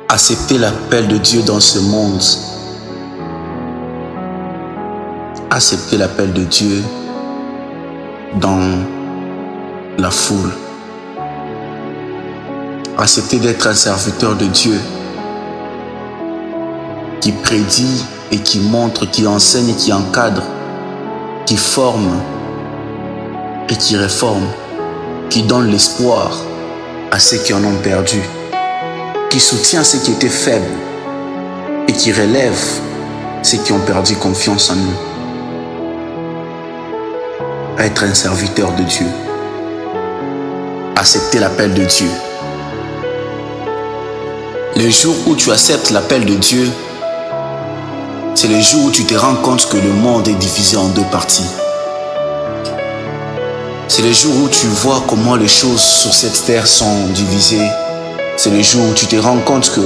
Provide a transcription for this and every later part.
Accepter l'appel de Dieu dans ce monde. Accepter l'appel de Dieu dans la foule. Accepter d'être un serviteur de Dieu qui prédit et qui montre, qui enseigne et qui encadre, qui forme et qui réforme, qui donne l'espoir à ceux qui en ont perdu, qui soutient ceux qui étaient faibles et qui relève ceux qui ont perdu confiance en nous. Être un serviteur de Dieu. Accepter l'appel de Dieu. Le jour où tu acceptes l'appel de Dieu, c'est le jour où tu te rends compte que le monde est divisé en deux parties. C'est le jour où tu vois comment les choses sur cette terre sont divisées. C'est le jour où tu te rends compte que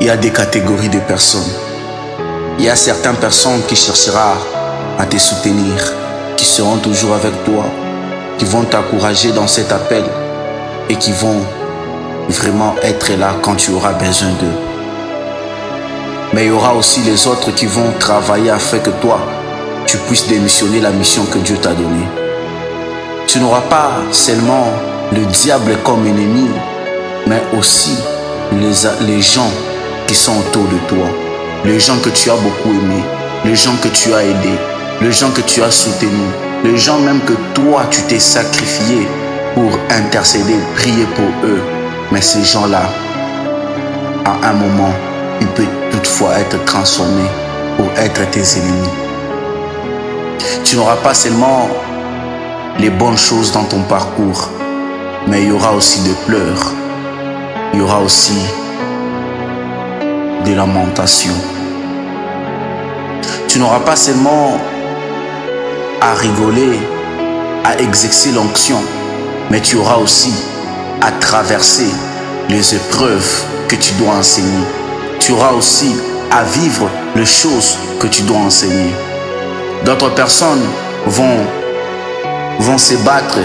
il y a des catégories de personnes. Il y a certaines personnes qui chercheront à te soutenir, qui seront toujours avec toi, qui vont t'encourager dans cet appel et qui vont vraiment être là quand tu auras besoin d'eux. Mais il y aura aussi les autres qui vont travailler afin que toi, tu puisses démissionner la mission que Dieu t'a donnée. Tu n'auras pas seulement le diable comme ennemi, mais aussi les gens qui sont autour de toi, les gens que tu as beaucoup aimés, les gens que tu as aidés, les gens que tu as soutenus, les gens même que toi tu t'es sacrifié pour intercéder, prier pour eux. Mais ces gens-là, à un moment, ils peuvent toutefois être transformés pour être tes ennemis. Tu n'auras pas seulement les bonnes choses dans ton parcours, mais il y aura aussi des pleurs, il y aura aussi des lamentations. Tu n'auras pas seulement à rigoler, à exercer l'onction, mais tu auras aussi à traverser les épreuves que tu dois enseigner. Tu auras aussi à vivre les choses que tu dois enseigner. D'autres personnes vont se battre,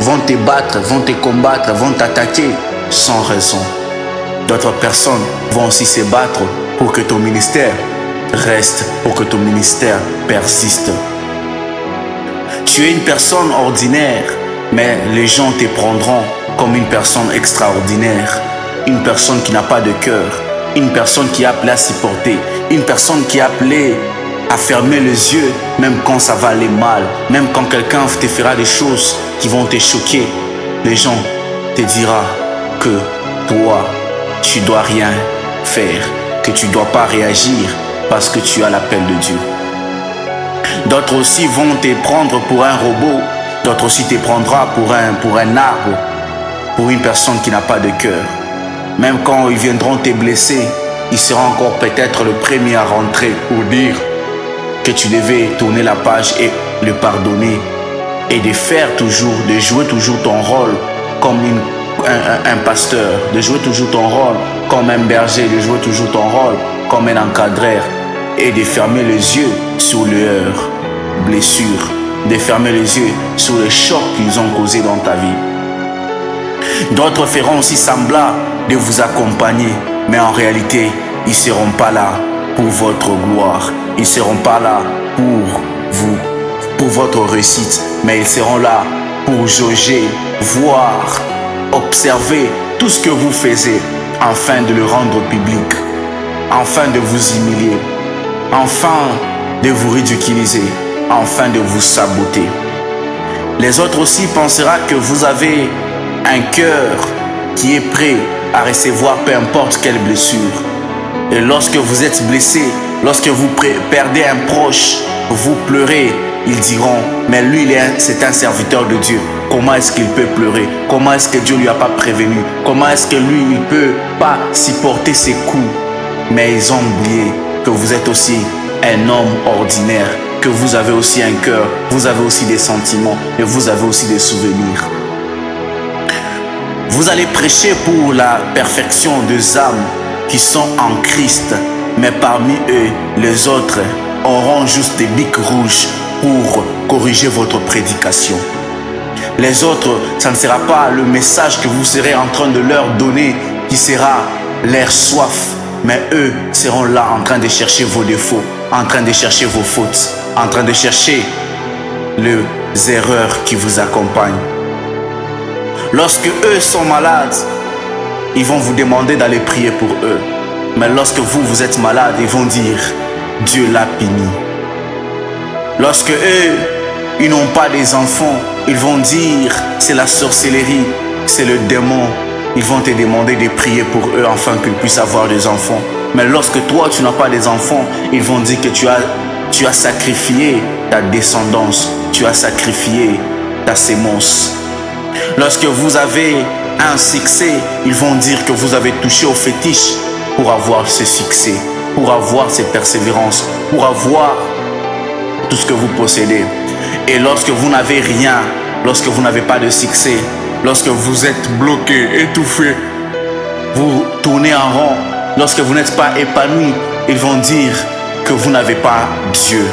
vont te battre, vont te combattre, vont t'attaquer sans raison. D'autres personnes vont aussi se battre pour que ton ministère reste, pour que ton ministère persiste. Tu es une personne ordinaire, mais les gens te prendront comme une personne extraordinaire, une personne qui n'a pas de cœur, une personne qui est appelée à supporter, une personne qui est appelée à fermer les yeux, même quand ça va aller mal, même quand quelqu'un te fera des choses qui vont te choquer. Les gens te diront que toi, tu dois rien faire, que tu dois pas réagir parce que tu as l'appel de Dieu. D'autres aussi vont te prendre pour un robot, d'autres aussi te prendront pour un arbre, pour une personne qui n'a pas de cœur. Même quand ils viendront te blesser, ils seront encore peut-être le premier à rentrer pour dire que tu devais tourner la page et le pardonner et de jouer toujours ton rôle comme un pasteur, de jouer toujours ton rôle comme un berger, de jouer toujours ton rôle comme un encadreur et de fermer les yeux sur leurs blessures, de fermer les yeux sur les chocs qu'ils ont causés dans ta vie. D'autres feront aussi semblant de vous accompagner, mais en réalité, ils ne seront pas là pour votre gloire. Ils ne seront pas là pour vous, pour votre réussite, mais ils seront là pour jauger, voir, observer tout ce que vous faites, afin de le rendre public, afin de vous humilier, afin de vous ridiculiser, afin de vous saboter. Les autres aussi penseront que vous avez un cœur qui est prêt à recevoir peu importe quelle blessure. Et lorsque vous êtes blessé, lorsque vous perdez un proche, vous pleurez, ils diront, mais lui, c'est un serviteur de Dieu. Comment est-ce qu'il peut pleurer? Comment est-ce que Dieu ne lui a pas prévenu? Comment est-ce que lui, il ne peut pas supporter ses coups? Mais ils ont oublié que vous êtes aussi un homme ordinaire, que vous avez aussi un cœur, vous avez aussi des sentiments et vous avez aussi des souvenirs. Vous allez prêcher pour la perfection des âmes qui sont en Christ, mais parmi eux, les autres auront juste des bics rouges pour corriger votre prédication. Les autres, ça ne sera pas le message que vous serez en train de leur donner qui sera leur soif. Mais eux seront là en train de chercher vos défauts, en train de chercher vos fautes, en train de chercher les erreurs qui vous accompagnent. Lorsque eux sont malades, ils vont vous demander d'aller prier pour eux. Mais lorsque vous êtes malade, ils vont dire « Dieu l'a puni ». Lorsque eux, ils n'ont pas des enfants, ils vont dire « C'est la sorcellerie, c'est le démon ». Ils vont te demander de prier pour eux afin qu'ils puissent avoir des enfants. Mais lorsque toi, tu n'as pas des enfants, ils vont dire que tu as sacrifié ta descendance, tu as sacrifié ta sémence. Lorsque vous avez un succès, ils vont dire que vous avez touché au fétiche pour avoir ce succès, pour avoir cette persévérance, pour avoir tout ce que vous possédez. Et lorsque vous n'avez rien, lorsque vous n'avez pas de succès, lorsque vous êtes bloqué, étouffé, vous tournez en rond, lorsque vous n'êtes pas épanoui, ils vont dire que vous n'avez pas Dieu,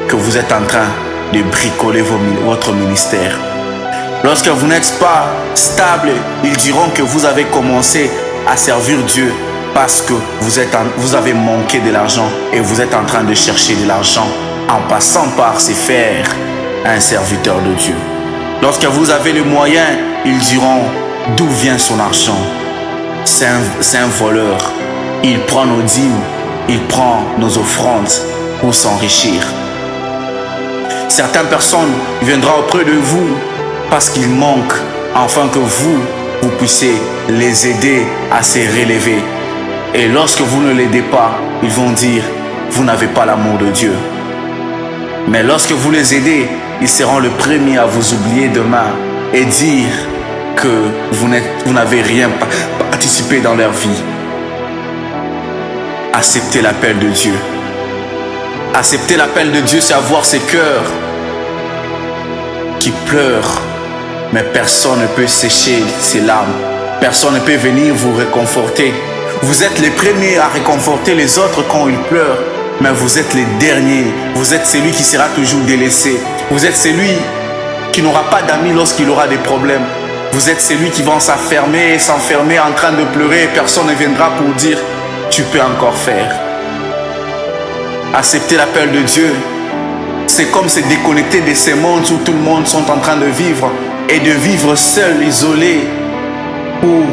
que vous êtes en train de bricoler votre ministère. Lorsque vous n'êtes pas stable, ils diront que vous avez commencé à servir Dieu parce que vous avez manqué de l'argent et vous êtes en train de chercher de l'argent en passant par se faire un serviteur de Dieu. Lorsque vous avez les moyens, ils diront d'où vient son argent. C'est un voleur. Il prend nos dîmes, il prend nos offrandes pour s'enrichir. Certaines personnes viendront auprès de vous parce qu'ils manquent, afin que vous puissiez les aider à se relever. Et lorsque vous ne l'aidez pas, ils vont dire, vous n'avez pas l'amour de Dieu. Mais lorsque vous les aidez, ils seront les premiers à vous oublier demain et dire que vous n'avez rien participé dans leur vie. Acceptez l'appel de Dieu. Accepter l'appel de Dieu, c'est avoir ces cœurs qui pleurent, mais personne ne peut sécher ces larmes. Personne ne peut venir vous réconforter. Vous êtes les premiers à réconforter les autres quand ils pleurent, mais vous êtes les derniers. Vous êtes celui qui sera toujours délaissé. Vous êtes celui qui n'aura pas d'amis lorsqu'il aura des problèmes. Vous êtes celui qui va s'enfermer en train de pleurer et personne ne viendra pour dire « Tu peux encore faire ». Accepter l'appel de Dieu, c'est comme se déconnecter de ces mondes où tout le monde sont en train de vivre et de vivre seul, isolé, où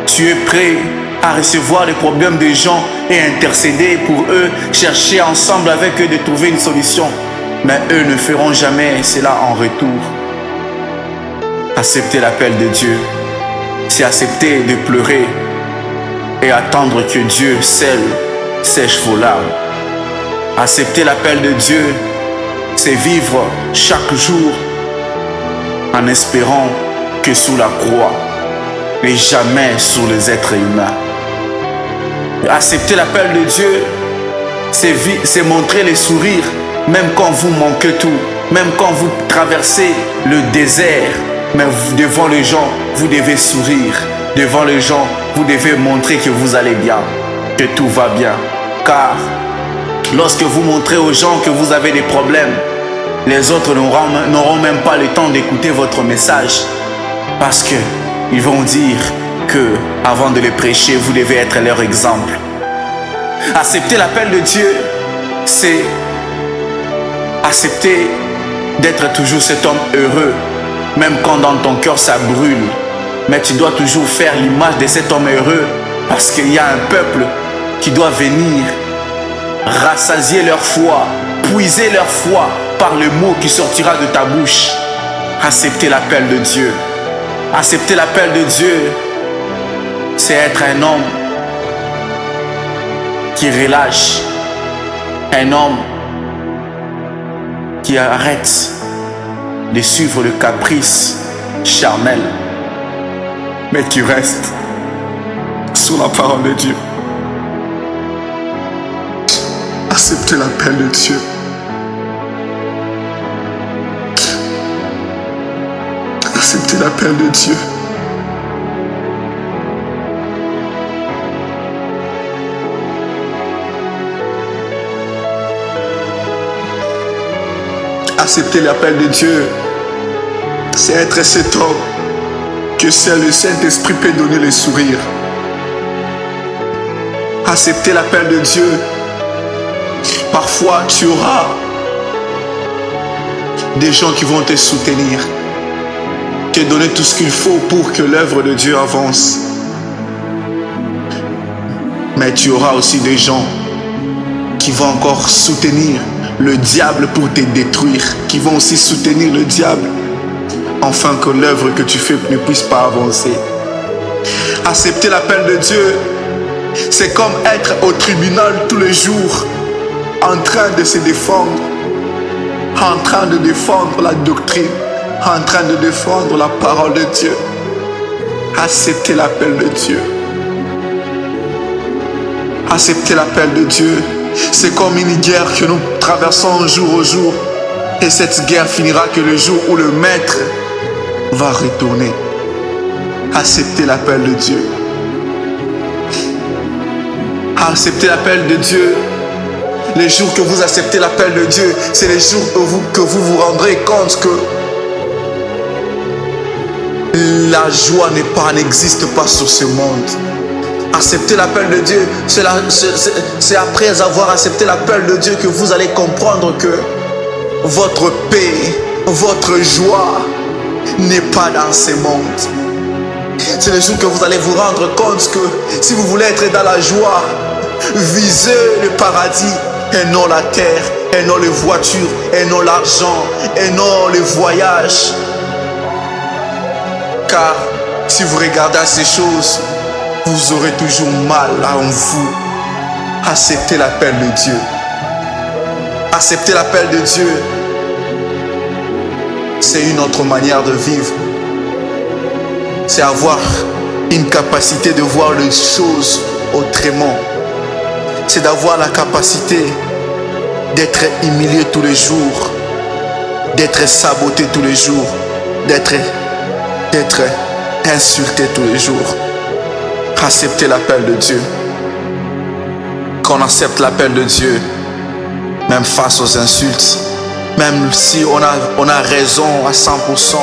tu es prêt à recevoir les problèmes des gens et intercéder pour eux, chercher ensemble avec eux de trouver une solution. Mais eux ne feront jamais cela en retour. Accepter l'appel de Dieu, c'est accepter de pleurer et attendre que Dieu seul sèche vos larmes. Accepter l'appel de Dieu, c'est vivre chaque jour en espérant que sous la croix et jamais sur les êtres humains. Accepter l'appel de Dieu, c'est montrer les sourires, même quand vous manquez tout, même quand vous traversez le désert, mais devant les gens, vous devez sourire. Devant les gens, vous devez montrer que vous allez bien, que tout va bien. Car lorsque vous montrez aux gens que vous avez des problèmes, les autres n'auront même pas le temps d'écouter votre message. Parce qu'ils vont dire que, avant de les prêcher, vous devez être leur exemple. Accepter l'appel de Dieu, c'est accepter d'être toujours cet homme heureux, même quand dans ton cœur ça brûle. Mais tu dois toujours faire l'image de cet homme heureux, parce qu'il y a un peuple qui doit venir rassasier leur foi, puiser leur foi par le mot qui sortira de ta bouche. Accepter l'appel de Dieu. Accepter l'appel de Dieu, c'est être un homme qui relâche, un homme qui arrête de suivre le caprice charnel, mais qui reste sous la parole de Dieu. Acceptez l'appel de Dieu. Acceptez l'appel de Dieu. Accepter l'appel de Dieu, c'est être cet homme que seul le Saint-Esprit peut donner le sourire. Accepter l'appel de Dieu. Parfois, tu auras des gens qui vont te soutenir, te donner tout ce qu'il faut pour que l'œuvre de Dieu avance. Mais tu auras aussi des gens qui vont encore soutenir le diable pour te détruire, qui vont aussi soutenir le diable afin que l'œuvre que tu fais ne puisse pas avancer. Accepter l'appel de Dieu, c'est comme être au tribunal tous les jours, en train de se défendre, en train de défendre la doctrine, en train de défendre la parole de Dieu. Accepter l'appel de Dieu. Accepter l'appel de Dieu, c'est comme une guerre que nous traversons jour au jour. Et cette guerre finira que le jour où le maître va retourner. Accepter l'appel de Dieu. Accepter l'appel de Dieu. Les jours que vous acceptez l'appel de Dieu, c'est les jours que vous vous rendrez compte que la joie n'existe pas sur ce monde. Accepter l'appel de Dieu, c'est après avoir accepté l'appel de Dieu que vous allez comprendre que votre paix, votre joie n'est pas dans ce monde. C'est le jour que vous allez vous rendre compte que si vous voulez être dans la joie, visez le paradis et non la terre, et non les voitures, et non l'argent, et non les voyages. Car si vous regardez à ces choses, vous aurez toujours mal en vous. Acceptez l'appel de Dieu. Accepter l'appel de Dieu, c'est une autre manière de vivre. C'est avoir une capacité de voir les choses autrement. C'est d'avoir la capacité d'être humilié tous les jours, d'être saboté tous les jours, d'être insulté tous les jours. Accepter l'appel de Dieu. Quand on accepte l'appel de Dieu, même face aux insultes, même si on a raison à 100%,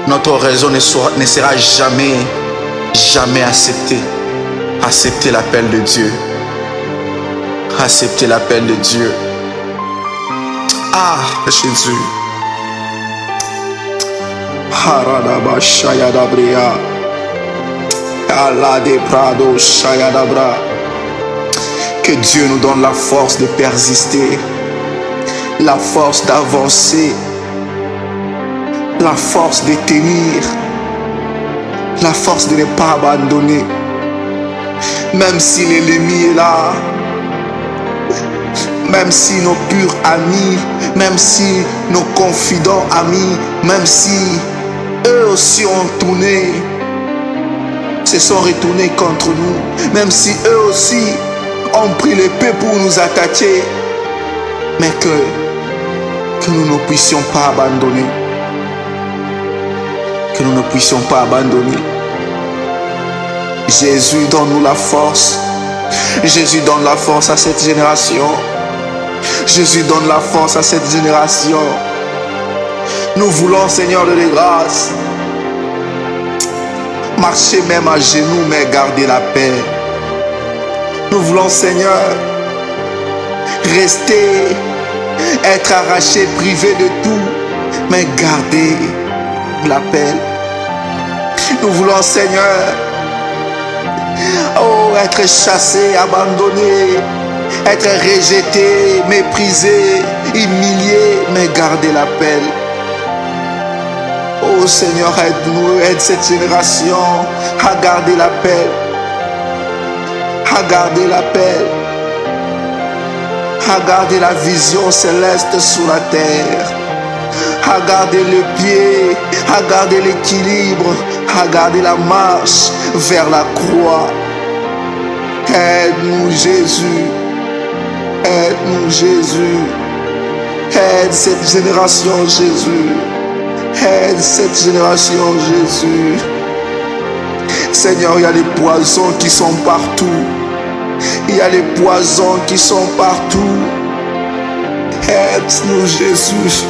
notre raison ne sera jamais acceptée. Accepter l'appel de Dieu. Accepter l'appel de Dieu. Ah, Jésus. Haradaba Shayadabria. Allah de Prado Shayadabra. Que Dieu nous donne la force de persister, la force d'avancer, la force de tenir, la force de ne pas abandonner. Même si l'ennemi est là, même si nos purs amis, même si nos confidents amis, même si eux aussi ont tourné, se sont retournés contre nous, même si eux aussi ont pris l'épée pour nous attaquer, mais que nous ne puissions pas abandonner. Que nous ne puissions pas abandonner. Jésus donne-nous la force. Jésus donne la force à cette génération. Jésus donne la force à cette génération. Nous voulons, Seigneur de grâce, marcher même à genoux, mais garder la paix. Nous voulons, Seigneur, rester, être arrachés, privés de tout, mais garder la paix. Nous voulons, Seigneur, être chassés, abandonnés, être rejetés, méprisés, humiliés, mais garder la paix. Oh Seigneur, aide-nous, aide cette génération à garder la paix. À garder la paix, à garder la vision céleste sur la terre, à garder le pied, à garder l'équilibre, à garder la marche vers la croix. Aide-nous Jésus, aide-nous Jésus, aide cette génération Jésus, aide cette génération Jésus. Seigneur, il y a les poisons qui sont partout. Il y a les poisons qui sont partout. Aide-nous, Jésus.